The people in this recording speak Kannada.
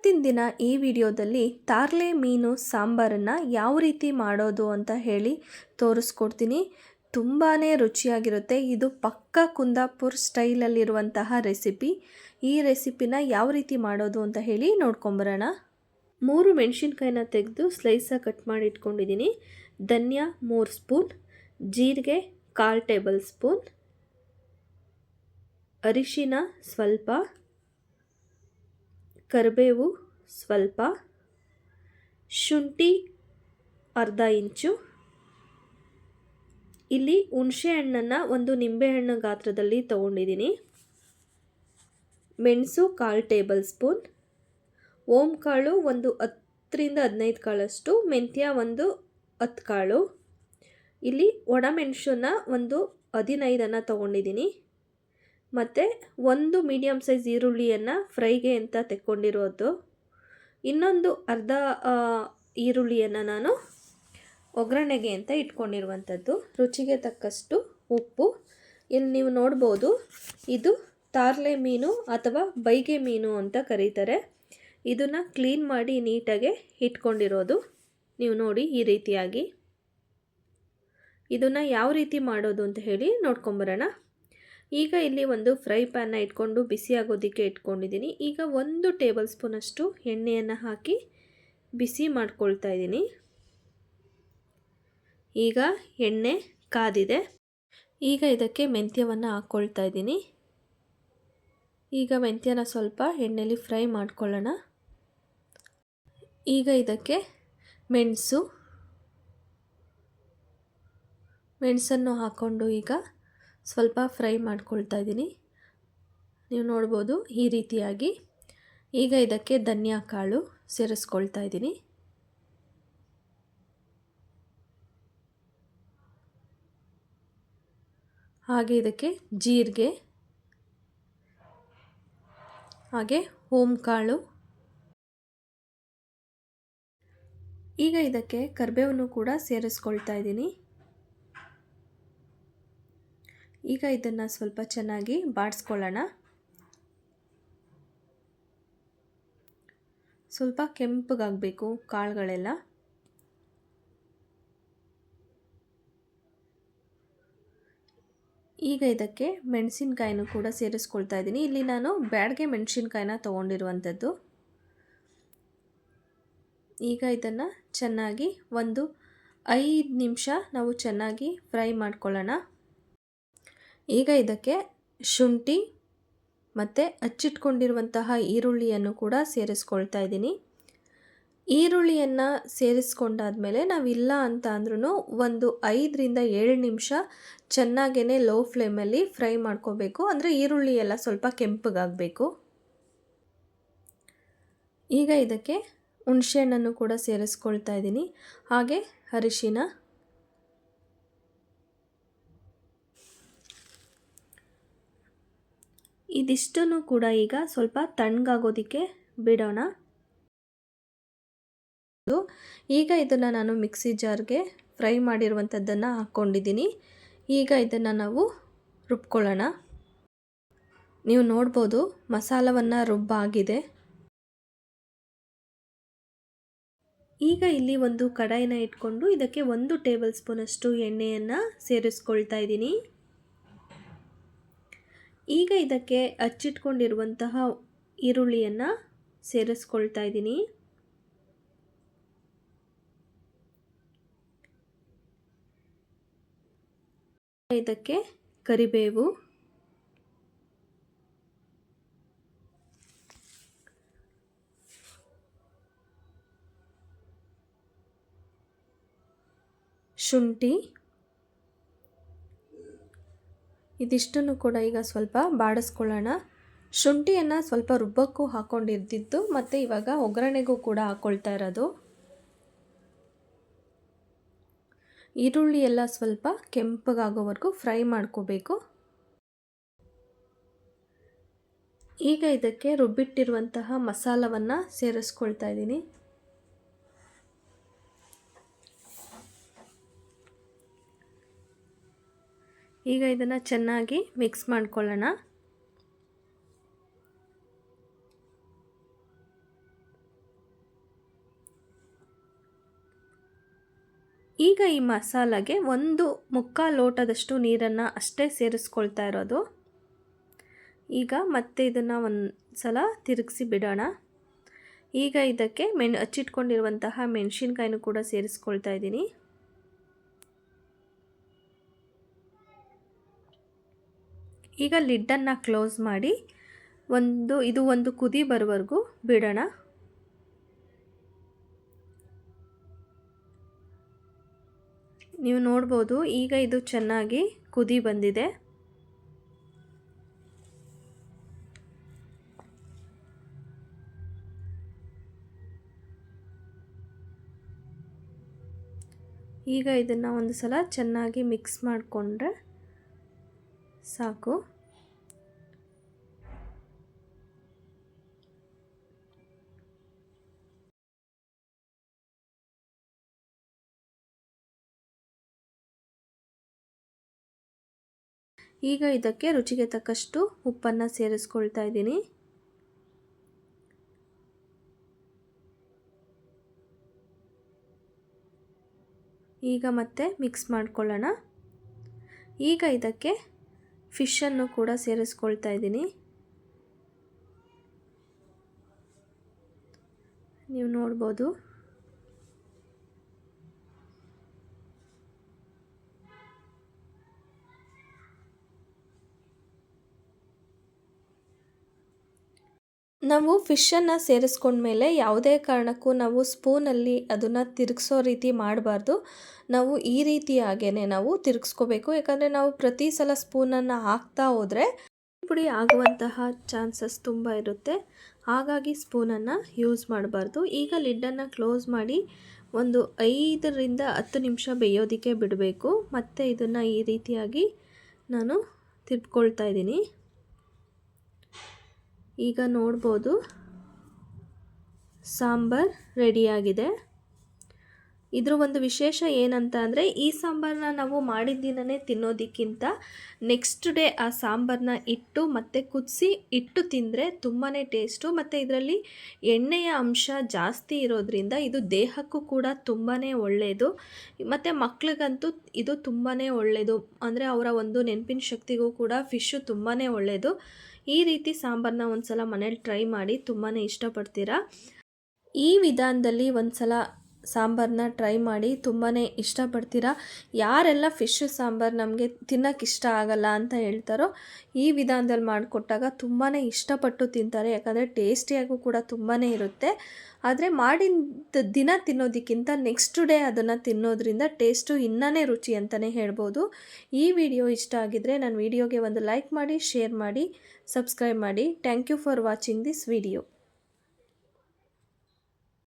ಇವತ್ತಿನ ದಿನ ಈ ವಿಡಿಯೋದಲ್ಲಿ ತಾರ್ಲೆ ಮೀನು ಸಾಂಬಾರನ್ನು ಯಾವ ರೀತಿ ಮಾಡೋದು ಅಂತ ಹೇಳಿ ತೋರಿಸ್ಕೊಡ್ತೀನಿ. ತುಂಬಾ ರುಚಿಯಾಗಿರುತ್ತೆ. ಇದು ಪಕ್ಕಾ ಕುಂದಾಪುರ ಸ್ಟೈಲಲ್ಲಿರುವಂತಹ ರೆಸಿಪಿ. ಈ ರೆಸಿಪಿನ ಯಾವ ರೀತಿ ಮಾಡೋದು ಅಂತ ಹೇಳಿ ನೋಡ್ಕೊಂಬರೋಣ. 3 ಮೆಣಸಿನ್ಕಾಯಿನ ತೆಗೆದು ಸ್ಲೈಸಾಗಿ ಕಟ್ ಮಾಡಿ ಇಟ್ಕೊಂಡಿದ್ದೀನಿ. ಧನಿಯಾ 3 ಸ್ಪೂನ್, ಜೀರಿಗೆ 1/4 ಟೇಬಲ್ ಸ್ಪೂನ್, ಅರಿಶಿನ ಸ್ವಲ್ಪ, ಕರಿಬೇವು ಸ್ವಲ್ಪ, ಶುಂಠಿ ಅರ್ಧ ಇಂಚು. ಇಲ್ಲಿ ಹುಣಸೆ ಹಣ್ಣನ್ನು ಒಂದು ನಿಂಬೆಹಣ್ಣು ಗಾತ್ರದಲ್ಲಿ ತೊಗೊಂಡಿದ್ದೀನಿ. ಮೆಣಸು 1/4 ಟೇಬಲ್ ಸ್ಪೂನ್, ಓಂ ಕಾಳು ಒಂದು 10 ರಿಂದ 15 ಕಾಳಷ್ಟು, ಮೆಂತ್ಯ ಒಂದು 10 ಕಾಳು. ಇಲ್ಲಿ ಒಣಮೆಣಸನ್ನ ಒಂದು 15 ತೊಗೊಂಡಿದ್ದೀನಿ. ಮತ್ತು ಒಂದು ಮೀಡಿಯಮ್ ಸೈಜ್ ಈರುಳ್ಳಿಯನ್ನು ಫ್ರೈಗೆ ಅಂತ ತೆಕ್ಕೊಂಡಿರೋದು. ಇನ್ನೊಂದು ಅರ್ಧ ಈರುಳ್ಳಿಯನ್ನು ನಾನು ಒಗ್ಗರಣೆಗೆ ಅಂತ ಇಟ್ಕೊಂಡಿರುವಂಥದ್ದು. ರುಚಿಗೆ ತಕ್ಕಷ್ಟು ಉಪ್ಪು. ಇಲ್ಲಿ ನೀವು ನೋಡ್ಬೋದು, ಇದು ತಾರ್ಲೆ ಮೀನು ಅಥವಾ ಬೈಗೆ ಮೀನು ಅಂತ ಕರೀತಾರೆ. ಇದನ್ನು ಕ್ಲೀನ್ ಮಾಡಿ ನೀಟಾಗಿ ಇಟ್ಕೊಂಡಿರೋದು. ನೀವು ನೋಡಿ ಈ ರೀತಿಯಾಗಿ. ಇದನ್ನು ಯಾವ ರೀತಿ ಮಾಡೋದು ಅಂತ ಹೇಳಿ ನೋಡ್ಕೊಂಬರೋಣ. ಈಗ ಇಲ್ಲಿ ಒಂದು ಫ್ರೈ ಪ್ಯಾನ್ನ ಇಟ್ಕೊಂಡು ಬಿಸಿ ಆಗೋದಕ್ಕೆ ಇಟ್ಕೊಂಡಿದ್ದೀನಿ. ಈಗ 1 ಟೇಬಲ್ ಸ್ಪೂನಷ್ಟು ಎಣ್ಣೆಯನ್ನು ಹಾಕಿ ಬಿಸಿ ಮಾಡ್ಕೊಳ್ತಾ ಇದ್ದೀನಿ. ಈಗ ಎಣ್ಣೆ ಕಾದಿದೆ. ಈಗ ಇದಕ್ಕೆ ಮೆಂತ್ಯವನ್ನು ಹಾಕ್ಕೊಳ್ತಾ ಇದ್ದೀನಿ. ಈಗ ಮೆಂತ್ಯನ ಸ್ವಲ್ಪ ಎಣ್ಣೆಯಲ್ಲಿ ಫ್ರೈ ಮಾಡ್ಕೊಳ್ಳೋಣ. ಈಗ ಇದಕ್ಕೆ ಮೆಣಸನ್ನು ಹಾಕ್ಕೊಂಡು ಈಗ ಸ್ವಲ್ಪ ಫ್ರೈ ಮಾಡ್ಕೊಳ್ತಾ ಇದ್ದೀನಿ. ನೀವು ನೋಡ್ಬೋದು ಈ ರೀತಿಯಾಗಿ. ಈಗ ಇದಕ್ಕೆ ಧನಿಯಾ ಕಾಳು ಸೇರಿಸ್ಕೊಳ್ತಾ ಇದ್ದೀನಿ. ಹಾಗೆ ಇದಕ್ಕೆ ಜೀರಿಗೆ, ಹಾಗೆ ಓಂ ಕಾಳು. ಈಗ ಇದಕ್ಕೆ ಕರಿಬೇವನ್ನು ಕೂಡ ಸೇರಿಸ್ಕೊಳ್ತಾ ಇದ್ದೀನಿ. ಈಗ ಇದನ್ನು ಸ್ವಲ್ಪ ಚೆನ್ನಾಗಿ ಬಾಡಿಸ್ಕೊಳ್ಳೋಣ. ಸ್ವಲ್ಪ ಕೆಂಪಗಾಗಬೇಕು ಕಾಳುಗಳೆಲ್ಲ. ಈಗ ಇದಕ್ಕೆ ಮೆಣಸಿನ್ಕಾಯಿನೂ ಕೂಡ ಸೇರಿಸ್ಕೊಳ್ತಾ ಇದ್ದೀನಿ. ಇಲ್ಲಿ ನಾನು ಬ್ಯಾಡಗೆ ಮೆಣಸಿನ್ಕಾಯಿನ ತೊಗೊಂಡಿರುವಂಥದ್ದು. ಈಗ ಇದನ್ನು ಚೆನ್ನಾಗಿ ಒಂದು 5 ನಿಮಿಷ ನಾವು ಚೆನ್ನಾಗಿ ಫ್ರೈ ಮಾಡ್ಕೊಳ್ಳೋಣ. ಈಗ ಇದಕ್ಕೆ ಶುಂಠಿ ಮತ್ತು ಹಚ್ಚಿಟ್ಕೊಂಡಿರುವಂತಹ ಈರುಳ್ಳಿಯನ್ನು ಕೂಡ ಸೇರಿಸ್ಕೊಳ್ತಾ ಇದ್ದೀನಿ. ಈರುಳ್ಳಿಯನ್ನು ಸೇರಿಸ್ಕೊಂಡಾದ್ಮೇಲೆ ನಾವಿಲ್ಲ ಅಂತ ಅಂದ್ರೂ ಒಂದು 5 ರಿಂದ 7 ನಿಮಿಷ ಚೆನ್ನಾಗೇ ಲೋ ಫ್ಲೇಮಲ್ಲಿ ಫ್ರೈ ಮಾಡ್ಕೋಬೇಕು. ಅಂದರೆ ಈರುಳ್ಳಿ ಎಲ್ಲ ಸ್ವಲ್ಪ ಕೆಂಪಗಾಗಬೇಕು. ಈಗ ಇದಕ್ಕೆ ಹುಣಸೆಹಣ್ಣನ್ನು ಕೂಡ ಸೇರಿಸ್ಕೊಳ್ತಾ ಇದ್ದೀನಿ. ಹಾಗೆ ಅರಿಶಿನ, ಇದಿಷ್ಟನ್ನು ಕೂಡ ಈಗ ಸ್ವಲ್ಪ ತಣ್ಣಗಾಗೋದಕ್ಕೆ ಬಿಡೋಣ. ಈಗ ಇದನ್ನು ನಾನು ಮಿಕ್ಸಿ ಜಾರ್ಗೆ ಫ್ರೈ ಮಾಡಿರುವಂಥದ್ದನ್ನು ಹಾಕ್ಕೊಂಡಿದ್ದೀನಿ. ಈಗ ಇದನ್ನು ನಾವು ರುಬ್ಕೊಳ್ಳೋಣ. ನೀವು ನೋಡ್ಬೋದು ಮಸಾಲವನ್ನು ರುಬ್ಬಾಗಿದೆ. ಈಗ ಇಲ್ಲಿ ಒಂದು ಕಡಾಯಿನ ಇಟ್ಕೊಂಡು ಇದಕ್ಕೆ 1 ಟೇಬಲ್ ಸ್ಪೂನಷ್ಟು ಎಣ್ಣೆಯನ್ನು ಸೇರಿಸ್ಕೊಳ್ತಾ ಇದ್ದೀನಿ. ಈಗ ಇದಕ್ಕೆ ಹಚ್ಚಿಟ್ಕೊಂಡಿರುವಂತಹ ಈರುಳ್ಳಿಯನ್ನು ಸೇರಿಸ್ಕೊಳ್ತಾ ಇದ್ದೀನಿ. ಇದಕ್ಕೆ ಕರಿಬೇವು, ಶುಂಠಿ, ಇದಿಷ್ಟನ್ನು ಕೂಡ ಈಗ ಸ್ವಲ್ಪ ಬಾಡಿಸ್ಕೊಳ್ಳೋಣ. ಶುಂಠಿಯನ್ನು ಸ್ವಲ್ಪ ರುಬ್ಬಕ್ಕೂ ಹಾಕ್ಕೊಂಡಿದ್ದಿದ್ದು ಮತ್ತು ಇವಾಗ ಒಗ್ಗರಣೆಗೂ ಕೂಡ ಹಾಕ್ಕೊಳ್ತಾ ಇರೋದು. ಈರುಳ್ಳಿ ಎಲ್ಲ ಸ್ವಲ್ಪ ಕೆಂಪಗಾಗೋವರೆಗೂ ಫ್ರೈ ಮಾಡ್ಕೋಬೇಕು. ಈಗ ಇದಕ್ಕೆ ರುಬ್ಬಿಟ್ಟಿರುವಂತಹ ಮಸಾಲವನ್ನು ಸೇರಿಸ್ಕೊಳ್ತಾ ಇದ್ದೀನಿ. ಈಗ ಇದನ್ನು ಚೆನ್ನಾಗಿ ಮಿಕ್ಸ್ ಮಾಡ್ಕೊಳ್ಳೋಣ. ಈಗ ಈ ಮಸಾಲೆಗೆ 1/4 ಲೋಟದಷ್ಟು ನೀರನ್ನು ಅಷ್ಟೇ ಸೇರಿಸ್ಕೊಳ್ತಾ ಇರೋದು. ಈಗ ಮತ್ತೆ ಇದನ್ನು ಒಂದು ಸಲ ತಿರುಗಿಸಿ ಬಿಡೋಣ. ಈಗ ಇದಕ್ಕೆ ಹಚ್ಚಿಟ್ಕೊಂಡಿರುವಂತಹ ಮೆಣಸಿನ್ಕಾಯಿನೂ ಕೂಡ ಸೇರಿಸ್ಕೊಳ್ತಾ ಇದ್ದೀನಿ. ಈಗ ಲಿಡ್ಡನ್ನು ಕ್ಲೋಸ್ ಮಾಡಿ ಇದು ಒಂದು ಕುದಿ ಬರೋವರೆಗೂ ಬಿಡೋಣ. ನೀವು ನೋಡ್ಬೋದು ಈಗ ಇದು ಚೆನ್ನಾಗಿ ಕುದಿ ಬಂದಿದೆ. ಈಗ ಇದನ್ನು ಒಂದು ಸಲ ಚೆನ್ನಾಗಿ ಮಿಕ್ಸ್ ಮಾಡಿಕೊಂಡ್ರೆ ಸಾಕು. ಈಗ ಇದಕ್ಕೆ ರುಚಿಗೆ ತಕ್ಕಷ್ಟು ಉಪ್ಪನ್ನು ಸೇರಿಸ್ಕೊಳ್ತಾ ಇದ್ದೀನಿ. ಈಗ ಮತ್ತೆ ಮಿಕ್ಸ್ ಮಾಡ್ಕೊಳ್ಳೋಣ. ಈಗ ಇದಕ್ಕೆ ಫಿಶನ್ನು ಕೂಡ ಸೇರಿಸ್ಕೊಳ್ತಾ ಇದ್ದೀನಿ. ನೀವು ನೋಡ್ಬೋದು. ನಾವು ಫಿಶನ್ನು ಸೇರಿಸ್ಕೊಂಡ್ಮೇಲೆ ಯಾವುದೇ ಕಾರಣಕ್ಕೂ ನಾವು ಸ್ಪೂನಲ್ಲಿ ಅದನ್ನು ತಿರುಗಿಸೋ ರೀತಿ ಮಾಡಬಾರ್ದು. ನಾವು ಈ ರೀತಿಯಾಗೇ ನಾವು ತಿರುಗಿಸ್ಕೋಬೇಕು. ಯಾಕಂದರೆ ನಾವು ಪ್ರತಿ ಸಲ ಸ್ಪೂನನ್ನು ಹಾಕ್ತಾ ಹೋದರೆ ಪುಡಿ ಆಗುವಂತಹ ಚಾನ್ಸಸ್ ತುಂಬ ಇರುತ್ತೆ. ಹಾಗಾಗಿ ಸ್ಪೂನನ್ನು ಯೂಸ್ ಮಾಡಬಾರ್ದು. ಈಗ ಲಿಡ್ಡನ್ನು ಕ್ಲೋಸ್ ಮಾಡಿ ಒಂದು 5ರಿಂದ 10 ನಿಮಿಷ ಬೇಯೋದಕ್ಕೆ ಬಿಡಬೇಕು. ಮತ್ತು ಇದನ್ನು ಈ ರೀತಿಯಾಗಿ ನಾನು ತಿರ್ಕೊಳ್ತಾ ಇದ್ದೀನಿ. ಈಗ ನೋಡ್ಬೋದು ಸಾಂಬಾರ್ ರೆಡಿಯಾಗಿದೆ. ಇದ್ರ ಒಂದು ವಿಶೇಷ ಏನಂತ ಅಂದರೆ ಈ ಸಾಂಬಾರನ್ನ ನಾವು ಮಾಡಿದ ದಿನವೇ ತಿನ್ನೋದಕ್ಕಿಂತ ನೆಕ್ಸ್ಟ್ ಡೇ ಆ ಸಾಂಬಾರನ್ನ ಇಟ್ಟು ಮತ್ತೆ ಕುದಿಸಿ ಇಟ್ಟು ತಿಂದರೆ ತುಂಬಾ ಟೇಸ್ಟು. ಮತ್ತು ಇದರಲ್ಲಿ ಎಣ್ಣೆಯ ಅಂಶ ಜಾಸ್ತಿ ಇರೋದ್ರಿಂದ ಇದು ದೇಹಕ್ಕೂ ಕೂಡ ತುಂಬಾ ಒಳ್ಳೆಯದು. ಮತ್ತು ಮಕ್ಳಿಗಂತೂ ಇದು ತುಂಬಾ ಒಳ್ಳೆಯದು. ಅಂದರೆ ಅವರ ಒಂದು ನೆನಪಿನ ಶಕ್ತಿಗೂ ಕೂಡ ಫಿಶ್ಶು ತುಂಬಾ ಒಳ್ಳೆಯದು. ಈ ರೀತಿ ಸಾಂಬಾರನ್ನ ಒಂದು ಸಲ ಮನೇಲಿ ಟ್ರೈ ಮಾಡಿ, ತುಂಬಾ ಇಷ್ಟಪಡ್ತೀರಾ. ಈ ವಿಧಾನದಲ್ಲಿ ಒಂದು ಸಲ ಸಾಂಬಾರನ್ನ ಟ್ರೈ ಮಾಡಿ, ತುಂಬಾ ಇಷ್ಟಪಡ್ತೀರಾ. ಯಾರೆಲ್ಲ ಫಿಶ್ ಸಾಂಬಾರು ನಮಗೆ ತಿನ್ನೋಕ್ಕೆ ಇಷ್ಟ ಆಗಲ್ಲ ಅಂತ ಹೇಳ್ತಾರೋ ಈ ವಿಧಾನದಲ್ಲಿ ಮಾಡಿಕೊಟ್ಟಾಗ ತುಂಬಾ ಇಷ್ಟಪಟ್ಟು ತಿಂತಾರೆ. ಯಾಕಂದರೆ ಟೇಸ್ಟಿಯಾಗೂ ಕೂಡ ತುಂಬಾ ಇರುತ್ತೆ. ಆದರೆ ಮಾಡಿದ ದಿನ ತಿನ್ನೋದಕ್ಕಿಂತ ನೆಕ್ಸ್ಟ್ ಡೇ ಅದನ್ನು ತಿನ್ನೋದ್ರಿಂದ ಟೇಸ್ಟು ಇನ್ನೂ ರುಚಿ ಅಂತಲೇ ಹೇಳ್ಬೋದು. ಈ ವಿಡಿಯೋ ಇಷ್ಟ ಆಗಿದ್ದರೆ ನನ್ನ ವಿಡಿಯೋಗೆ ಒಂದು ಲೈಕ್ ಮಾಡಿ, ಶೇರ್ ಮಾಡಿ, ಸಬ್ಸ್ಕ್ರೈಬ್ ಮಾಡಿ. Thank you for watching this video.